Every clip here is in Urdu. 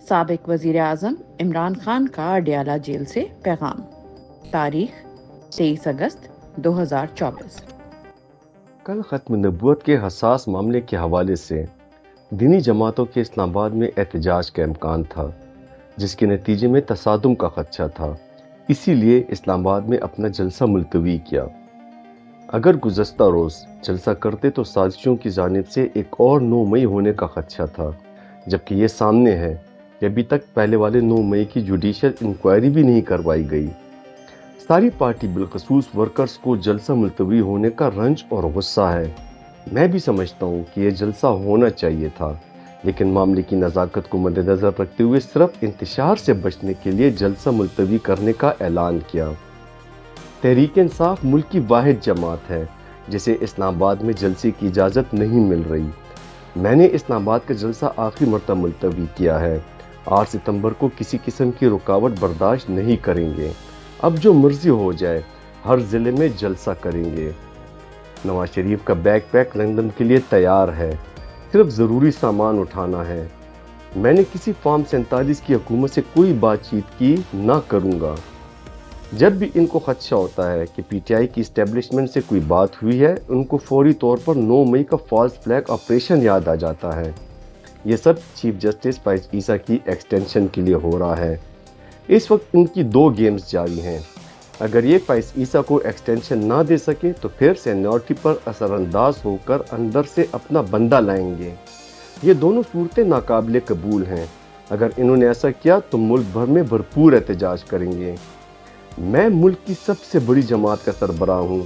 سابق وزیر اعظم عمران خان کا اڈیالہ جیل سے پیغام، تاریخ 23 اگست 2024۔ کل ختم نبوت کے حساس معاملے کے حوالے سے دینی جماعتوں کے اسلام آباد میں احتجاج کا امکان تھا، جس کے نتیجے میں تصادم کا خدشہ تھا۔ اسی لیے اسلام آباد میں اپنا جلسہ ملتوی کیا۔ اگر گزشتہ روز جلسہ کرتے تو سازشوں کی جانب سے ایک اور 9 مئی ہونے کا خدشہ تھا، جبکہ یہ سامنے ہے کہ ابھی تک پہلے والے 9 مئی کی جوڈیشل انکوائری بھی نہیں کروائی گئی۔ ساری پارٹی بالخصوص ورکرز کو جلسہ ملتوی ہونے کا رنج اور غصہ ہے۔ میں بھی سمجھتا ہوں کہ یہ جلسہ ہونا چاہیے تھا، لیکن معاملے کی نزاکت کو مد نظر رکھتے ہوئے صرف انتشار سے بچنے کے لیے جلسہ ملتوی کرنے کا اعلان کیا۔ تحریک انصاف ملک کی واحد جماعت ہے جسے اسلام آباد میں جلسے کی اجازت نہیں مل رہی۔ میں نے اسلام آباد کا جلسہ آخری مرتبہ ملتوی کیا ہے۔ 8 ستمبر کو کسی قسم کی رکاوٹ برداشت نہیں کریں گے۔ اب جو مرضی ہو جائے، ہر ضلع میں جلسہ کریں گے۔ نواز شریف کا بیک پیک لندن کے لیے تیار ہے، صرف ضروری سامان اٹھانا ہے۔ میں نے کسی فارم 47 کی حکومت سے کوئی بات چیت کی نہ کروں گا۔ جب بھی ان کو خدشہ ہوتا ہے کہ پی ٹی آئی کی اسٹیبلشمنٹ سے کوئی بات ہوئی ہے، ان کو فوری طور پر 9 مئی کا فالس فلیگ آپریشن یاد آ جاتا ہے۔ یہ سب چیف جسٹس فائز عیسیٰ کی ایکسٹینشن کے لیے ہو رہا ہے۔ اس وقت ان کی 2 گیمز جاری ہیں۔ اگر یہ فائز عیسیٰ کو ایکسٹینشن نہ دے سکے تو پھر سینیورٹی پر اثر انداز ہو کر اندر سے اپنا بندہ لائیں گے۔ یہ دونوں صورتیں ناقابل قبول ہیں۔ اگر انہوں نے ایسا کیا تو ملک بھر میں بھرپور احتجاج کریں گے۔ میں ملک کی سب سے بڑی جماعت کا سربراہ ہوں۔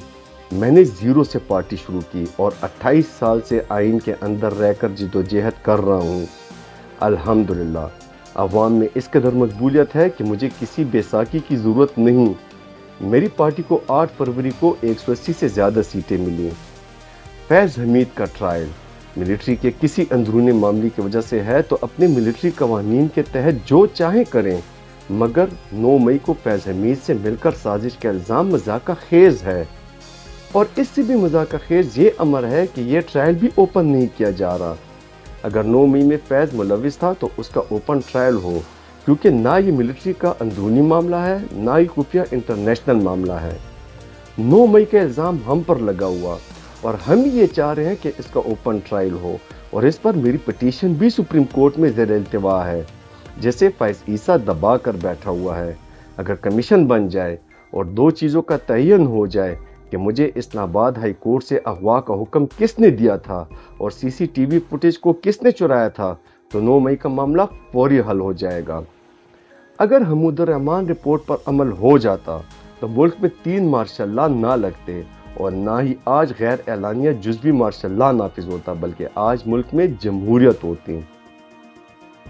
میں نے 0 سے پارٹی شروع کی اور 28 سال سے آئین کے اندر رہ کر جدوجہد کر رہا ہوں۔ الحمدللہ عوام میں اس قدر مقبولیت ہے کہ مجھے کسی بیساکھی کی ضرورت نہیں۔ میری پارٹی کو 8 فروری کو 180 سے زیادہ سیٹیں ملیں۔ فیض حمید کا ٹرائل ملٹری کے کسی اندرونی معاملے کی وجہ سے ہے تو اپنے ملٹری قوانین کے تحت جو چاہیں کریں، مگر 9 مئی کو فیض حمید سے مل کر سازش کا الزام مذاق خیز ہے۔ اور اس سے بھی مذاق خیز یہ امر ہے کہ یہ ٹرائل بھی اوپن نہیں کیا جا رہا۔ اگر 9 مئی میں فیض ملوث تھا تو اس کا اوپن ٹرائل ہو، کیونکہ نہ یہ ملٹری کا اندرونی معاملہ ہے، نہ ہی خفیہ انٹرنیشنل معاملہ ہے۔ 9 مئی کا الزام ہم پر لگا ہوا اور ہم یہ چاہ رہے ہیں کہ اس کا اوپن ٹرائل ہو، اور اس پر میری پٹیشن بھی سپریم کورٹ میں زیر التوا ہے، جیسے فائز عیسیٰ دبا کر بیٹھا ہوا ہے۔ اگر کمیشن بن جائے اور 2 چیزوں کا تعین ہو جائے کہ مجھے اسلام آباد ہائی کورٹ سے اغوا کا حکم کس نے دیا تھا اور CCTV فوٹیج کو کس نے چرایا تھا، تو 9 مئی کا معاملہ فوری حل ہو جائے گا۔ اگر حمود الرحمان رپورٹ پر عمل ہو جاتا تو ملک میں 3 مارشل لا نہ لگتے اور نہ ہی آج غیر اعلانیہ جزوی مارشل لا نافذ ہوتا، بلکہ آج ملک میں جمہوریت ہوتی۔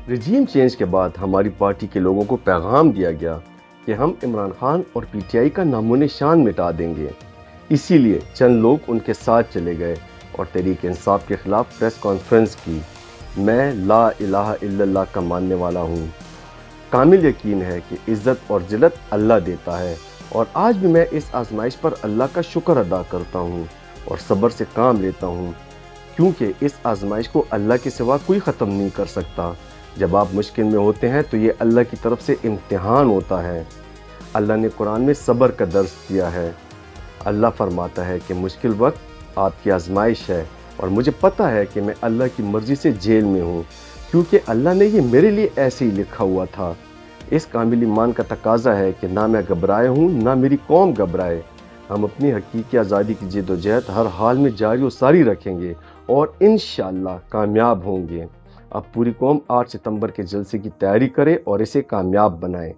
رجیم چینج کے بعد ہماری پارٹی کے لوگوں کو پیغام دیا گیا کہ ہم عمران خان اور پی ٹی آئی کا نام و نشان مٹا دیں گے۔ اسی لیے چند لوگ ان کے ساتھ چلے گئے اور تحریک انصاف کے خلاف پریس کانفرنس کی۔ میں لا الہ الا اللہ کا ماننے والا ہوں۔ کامل یقین ہے کہ عزت اور ذلت اللہ دیتا ہے، اور آج بھی میں اس آزمائش پر اللہ کا شکر ادا کرتا ہوں اور صبر سے کام لیتا ہوں، کیونکہ اس آزمائش کو اللہ کے سوا کوئی ختم نہیں کر سکتا۔ جب آپ مشکل میں ہوتے ہیں تو یہ اللہ کی طرف سے امتحان ہوتا ہے۔ اللہ نے قرآن میں صبر کا درس دیا ہے۔ اللہ فرماتا ہے کہ مشکل وقت آپ کی آزمائش ہے، اور مجھے پتہ ہے کہ میں اللہ کی مرضی سے جیل میں ہوں، کیونکہ اللہ نے یہ میرے لیے ایسے ہی لکھا ہوا تھا۔ اس کامل ایمان کا تقاضا ہے کہ نہ میں گھبرائے ہوں نہ میری قوم گھبرائے۔ ہم اپنی حقیقی آزادی کی جدوجہد ہر حال میں جاری و ساری رکھیں گے اور انشاءاللہ کامیاب ہوں گے۔ اب پوری قوم 8 ستمبر کے جلسے کی تیاری کرے اور اسے کامیاب بنائے۔